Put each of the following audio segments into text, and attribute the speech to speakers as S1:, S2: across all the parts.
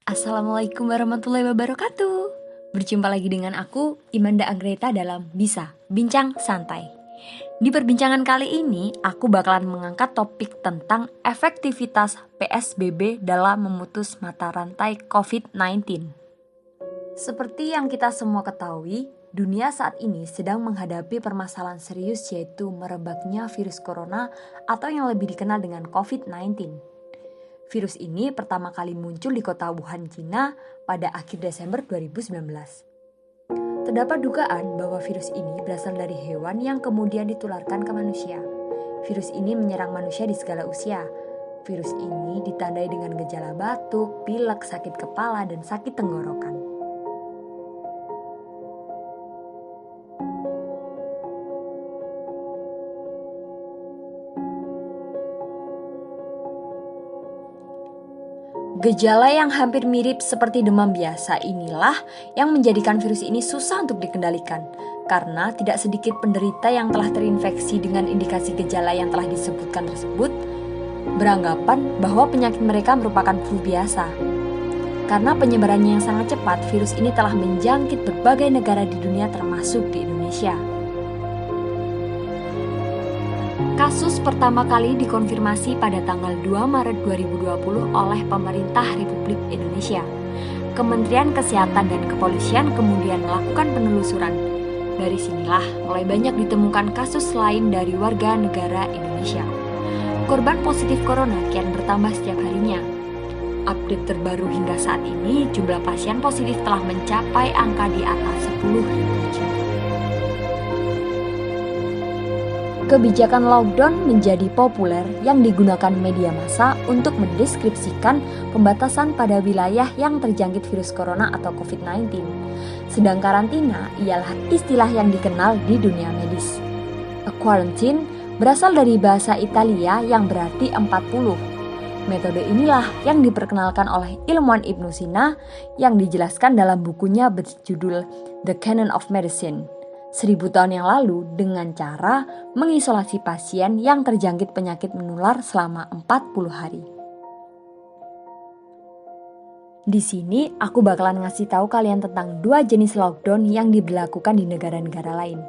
S1: Assalamualaikum warahmatullahi wabarakatuh. Berjumpa lagi dengan aku, Imanda Agreta dalam Bisa Bincang Santai. Di perbincangan kali ini, aku bakalan mengangkat topik tentang efektivitas PSBB dalam memutus mata rantai COVID-19. Seperti yang kita semua ketahui, dunia saat ini sedang menghadapi permasalahan serius yaitu merebaknya virus corona atau yang lebih dikenal dengan COVID-19. Virus ini pertama kali muncul di kota Wuhan, Cina pada akhir Desember 2019. Terdapat dugaan bahwa virus ini berasal dari hewan yang kemudian ditularkan ke manusia. Virus ini menyerang manusia di segala usia. Virus ini ditandai dengan gejala batuk, pilek, sakit kepala, dan sakit tenggorokan. Gejala yang hampir mirip seperti demam biasa inilah yang menjadikan virus ini susah untuk dikendalikan, karena tidak sedikit penderita yang telah terinfeksi dengan indikasi gejala yang telah disebutkan tersebut beranggapan bahwa penyakit mereka merupakan flu biasa. Karena penyebarannya yang sangat cepat, virus ini telah menjangkit berbagai negara di dunia termasuk di Indonesia. Kasus pertama kali dikonfirmasi pada tanggal 2 Maret 2020 oleh pemerintah Republik Indonesia. Kementerian Kesehatan dan Kepolisian kemudian melakukan penelusuran. Dari sinilah mulai banyak ditemukan kasus lain dari warga negara Indonesia. Korban positif corona kian bertambah setiap harinya. Update terbaru hingga saat ini, jumlah pasien positif telah mencapai angka di atas 10.000 jiwa. Kebijakan lockdown menjadi populer yang digunakan media massa untuk mendeskripsikan pembatasan pada wilayah yang terjangkit virus corona atau COVID-19. Sedang karantina ialah istilah yang dikenal di dunia medis. A quarantine berasal dari bahasa Italia yang berarti 40. Metode inilah yang diperkenalkan oleh ilmuwan Ibnu Sina yang dijelaskan dalam bukunya berjudul The Canon of Medicine. 1000 tahun yang lalu dengan cara mengisolasi pasien yang terjangkit penyakit menular selama 40 hari. Di sini aku bakalan ngasih tahu kalian tentang 2 jenis lockdown yang diberlakukan di negara-negara lain.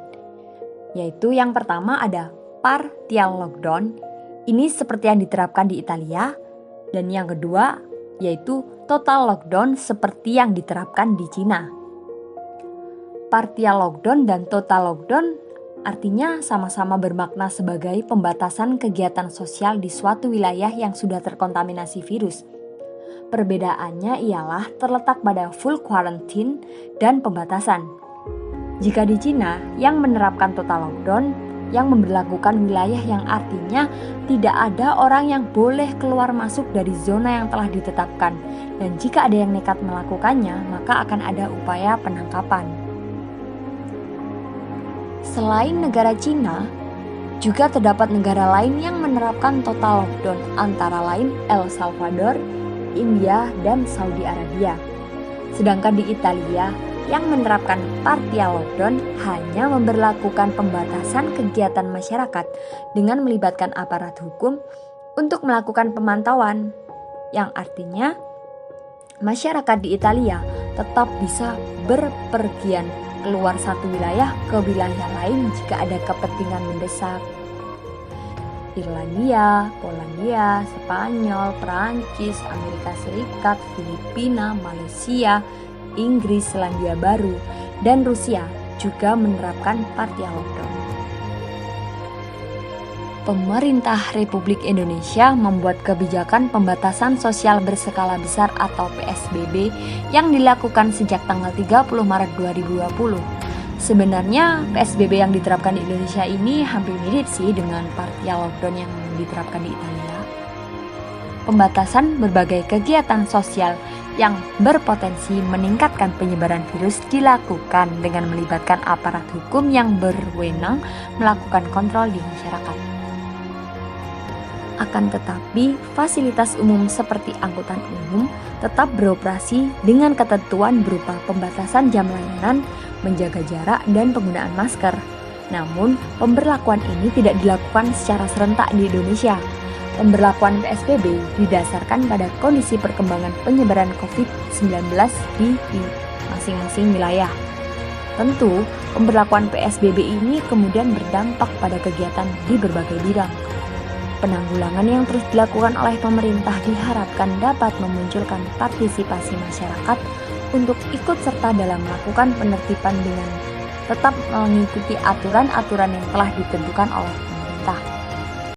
S1: Yaitu yang pertama ada partial lockdown, ini seperti yang diterapkan di Italia, dan yang kedua yaitu total lockdown seperti yang diterapkan di Cina. Partial lockdown dan total lockdown artinya sama-sama bermakna sebagai pembatasan kegiatan sosial di suatu wilayah yang sudah terkontaminasi virus. Perbedaannya ialah terletak pada full quarantine dan pembatasan. Jika di Cina yang menerapkan total lockdown, yang memberlakukan wilayah yang artinya tidak ada orang yang boleh keluar masuk dari zona yang telah ditetapkan, dan jika ada yang nekat melakukannya, maka akan ada upaya penangkapan. Selain negara Cina, juga terdapat negara lain yang menerapkan total lockdown, antara lain El Salvador, India, dan Saudi Arabia. Sedangkan di Italia, yang menerapkan partial lockdown hanya memberlakukan pembatasan kegiatan masyarakat dengan melibatkan aparat hukum untuk melakukan pemantauan, yang artinya masyarakat di Italia tetap bisa berpergian keluar satu wilayah ke wilayah lain jika ada kepentingan mendesak. Irlandia, Polandia, Spanyol, Perancis, Amerika Serikat, Filipina, Malaysia, Inggris, Selandia Baru, dan Rusia juga menerapkan partial lockdown. Pemerintah Republik Indonesia membuat kebijakan pembatasan sosial berskala besar atau PSBB yang dilakukan sejak tanggal 30 Maret 2020. Sebenarnya PSBB yang diterapkan di Indonesia ini hampir mirip sih dengan partial lockdown yang diterapkan di Italia. Pembatasan berbagai kegiatan sosial yang berpotensi meningkatkan penyebaran virus dilakukan dengan melibatkan aparat hukum yang berwenang melakukan kontrol di masyarakat. Akan tetapi, fasilitas umum seperti angkutan umum tetap beroperasi dengan ketentuan berupa pembatasan jam layanan, menjaga jarak, dan penggunaan masker. Namun, pemberlakuan ini tidak dilakukan secara serentak di Indonesia. Pemberlakuan PSBB didasarkan pada kondisi perkembangan penyebaran COVID-19 di masing-masing wilayah. Tentu, pemberlakuan PSBB ini kemudian berdampak pada kegiatan di berbagai bidang. Penanggulangan yang terus dilakukan oleh pemerintah diharapkan dapat memunculkan partisipasi masyarakat untuk ikut serta dalam melakukan penertiban dengan tetap mengikuti aturan-aturan yang telah ditentukan oleh pemerintah.